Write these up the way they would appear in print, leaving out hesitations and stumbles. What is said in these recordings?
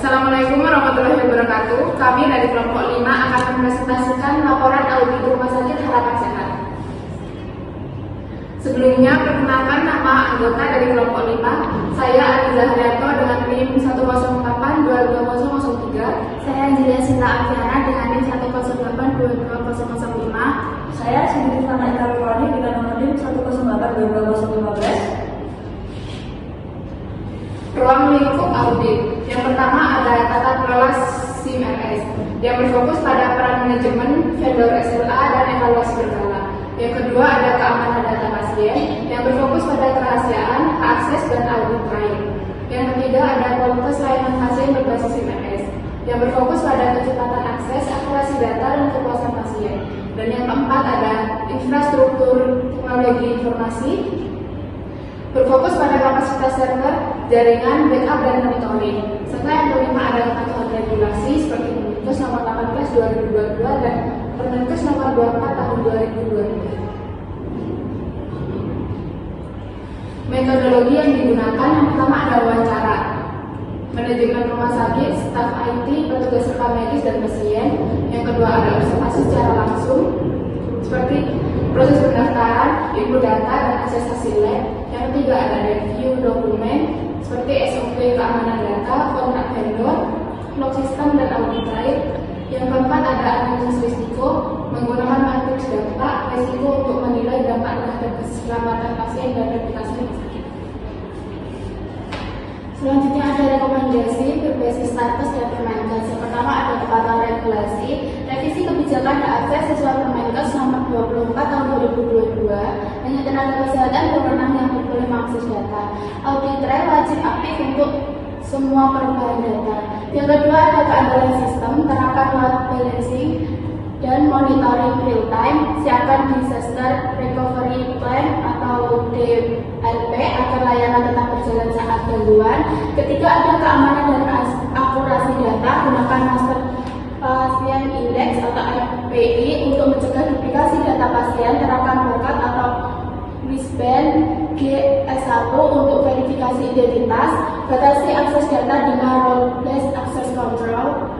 Assalamualaikum warahmatullahi wabarakatuh. Kami dari kelompok 5 akan mempresentasikan laporan audit Rumah Sakit Harapan Sehat. Sebelumnya, perkenalkan nama anggota dari kelompok 5. Saya Aliza Haryanto dengan NIM 108-22003. Saya Angelia Sinta Afiana dengan NIM 108-22005. Saya Siti Fana Ikarwani dengan nomor NIM 108-22015. Ruang lingkup audit. Yang pertama ada tata kelola SIM-RS yang berfokus pada peran manajemen, vendor SLA, dan evaluasi berkala. Yang kedua ada keamanan data pasien yang berfokus pada kerahasiaan, akses, dan audit trail. Yang ketiga ada kualitas layanan pasien berbasis SIM-RS yang berfokus pada kecepatan akses, akurasi data, dan kepuasan pasien. Dan yang keempat ada infrastruktur teknologi informasi berfokus pada kapasitas server, jaringan, backup, dan monitoring. Serta yang kelima ada kepatuhan regulasi seperti Permenkes nomor 18/2022 dan Permenkes nomor 24 tahun 2022. Metodologi yang digunakan yang pertama ada wawancara, manajemen rumah sakit, staf IT, petugas serta medis dan pasien. Yang kedua ada observasi secara langsung seperti proses pendaftaran, input data, dan akses hasil lab. Yang ketiga ada review dokumen seperti SOP keamanan data, kontrak vendor, log sistem, dan audit trail. Yang keempat ada analisis risiko menggunakan matriks dampak risiko untuk menilai dampak terhadap keselamatan pasien dan reputasi rumah sakit. Selanjutnya ada rekomendasi berbasis status dan Permenkes. Yang pertama ada kepatuhan regulasi, revisi kebijakan akses sesuai Permenkes nomor 24 tahun 2022. Hanya tenaga kesehatan berwenang yang boleh mengakses data. Audit trail wajib aktif untuk semua perubahan data. Yang kedua ada keandalan sistem, terapkan load balancing dan monitoring real time, siapkan disaster recovery plan atau DRP agar layanan tetap berjalan saat gangguan. Ketiga ada keamanan dan akurasi data, gunakan master pasien index atau MPI untuk mencegah duplikasi data pasien, terapkan backup atau wristband GS1 untuk verifikasi identitas, batasi akses data dengan role-based access control.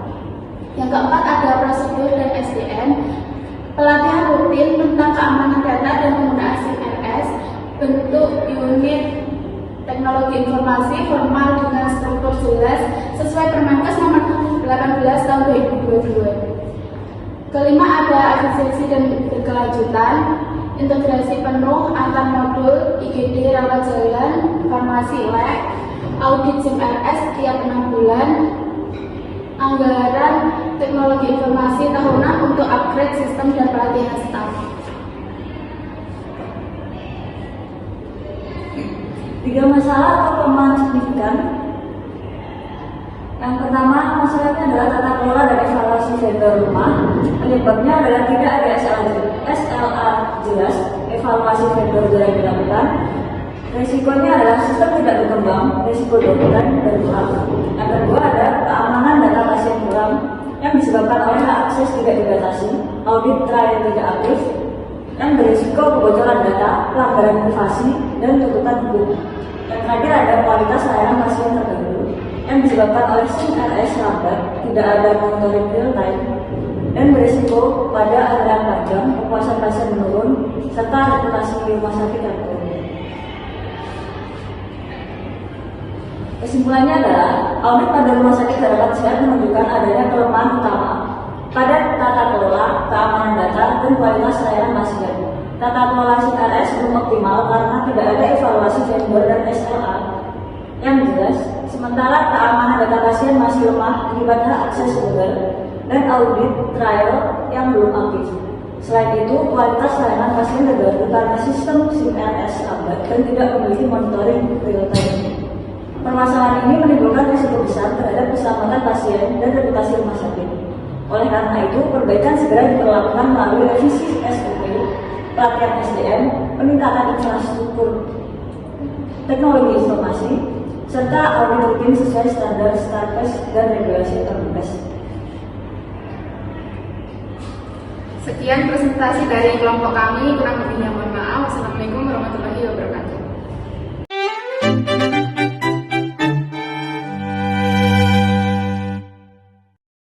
Yang keempat ada prosedur dan SDM, pelatihan rutin tentang keamanan data dan penggunaan SIM-RS, bentuk unit teknologi informasi formal dengan struktur jelas sesuai Permenkes nomor 18 tahun 2022. Kelima ada efisiensi dan berkelanjutan, integrasi penuh antar modul IGD rawat jalan, farmasi lab, audit SIM-RS tiap 6 bulan, anggaran teknologi informasi tahunan untuk upgrade sistem dan pelatihan staf. Tiga masalah atau kelemahan signifikan. Yang pertama, masalahnya adalah tata kelola dan evaluasi vendor rumah. Penyebabnya adalah tidak ada SLA jelas, evaluasi vendor jarang dilakukan. Risikonya adalah sistem tidak berkembang, risiko dominan dan kurang. Yang kedua ada keamanan data pasien kurang yang disebabkan oleh akses tidak dibatasi, audit trail tidak aktif, yang berisiko kebocoran data, pelanggaran privasi, dan tuntutan hukum. Yang terakhir ada kualitas layanan pasien terganggu yang disebabkan oleh SIM-RS lambat, tidak ada monitoring real time, dan berisiko pada aliran panjang, kepuasan pasien menurun, serta reputasi rumah sakit yang turun. Kesimpulannya adalah audit pada rumah sakit harapan sehat menunjukkan adanya kelemahan utama pada tata kelola, keamanan data, dan kualitas layanan pasien. Tata kelola SIM-RS belum optimal karena tidak ada evaluasi vendor dan SLA yang jelas, sementara keamanan data pasien masih lemah akibat akses Google dan audit trial yang belum aktif. Selain itu, kualitas layanan pasien terganggu karena sistem SIM-RS lambat dan tidak memiliki monitoring real time. Permasalahan ini menimbulkan risiko besar terhadap keselamatan pasien dan reputasi rumah sakit. Oleh karena itu, perbaikan segera diperlakukan melalui revisi SOP, pelatihan SDM, peningkatan infrastruktur teknologi informasi, serta audit rutin sesuai standar Starkes dan regulasi Permenkes. Sekian presentasi dari kelompok kami, kurang